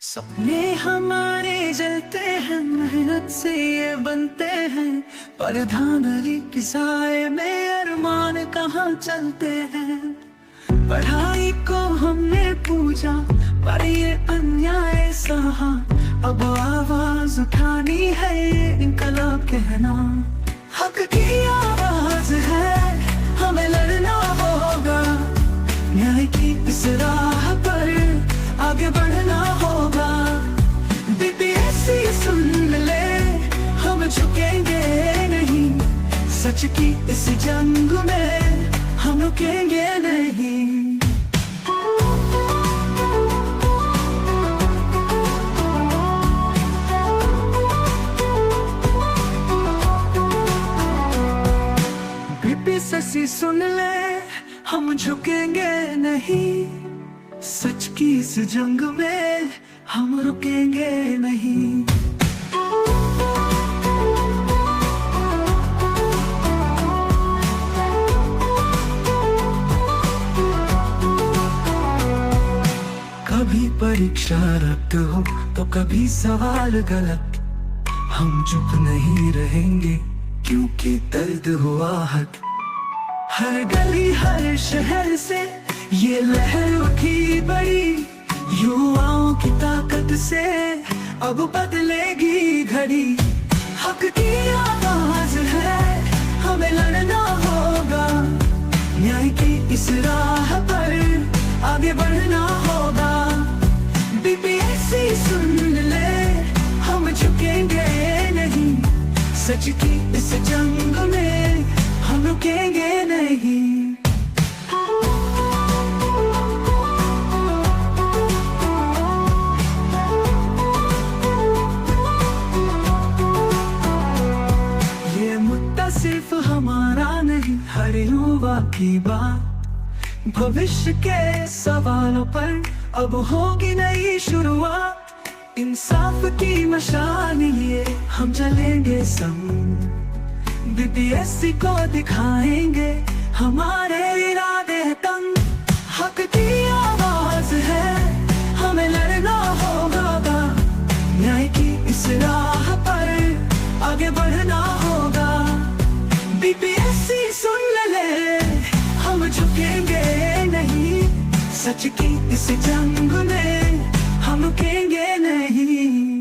सपने हमारे जलते हैं, मेहनत से ये बनते हैं, पर धांधली की साए में अरमान कहाँ चलते हैं। पढ़ाई को हमने पूछा पर ये अन्याय सहा, अब आवाज उठानी है ये इनकलाब कहना। हक की आवाज है, हमें लड़ना होगा, न्याय की इस राह पर आगे बढ़ना होगा। बीपीएससी सुन ले, हम झुकेंगे नहीं, सच की इस जंग में हम रुकेंगे नहीं। बीपीएससी सुन ले, हम झुकेंगे नहीं, सच की इस जंग में हम रुकेंगे नहीं। कभी परीक्षा रद्द हो तो कभी सवाल गलत, हम चुप नहीं रहेंगे क्योंकि दर्द हुआ हक। हर गली हर शहर से ये लहर उठी बड़ी, युवाओं की ताकत से अब बदलेगी घड़ी। हक की आवाज है, हमें लड़ना होगा, न्याय की इस राह पर आगे बढ़ना होगा। बीपीएससी सुन ले, हम झुकेंगे नहीं, सच की इस जंग में हम रुकेंगे नहीं। सिर्फ हमारा नहीं, हर युवा की बात। भविष्य के सवालों पर अब होगी नई शुरुआत। इंसाफ की मशाल लिए हम चलेंगे संग, बीपीएससी को दिखाएंगे हमारे इरादे तंग। हक की आवाज है, हमें लड़ना होगा, न्याय की इस राह पर आगे बढ़ना होगा। बीपीएससी सुन ले, हम झुकेंगे नहीं, सच की इस जंग में हम रुकेंगे नहीं।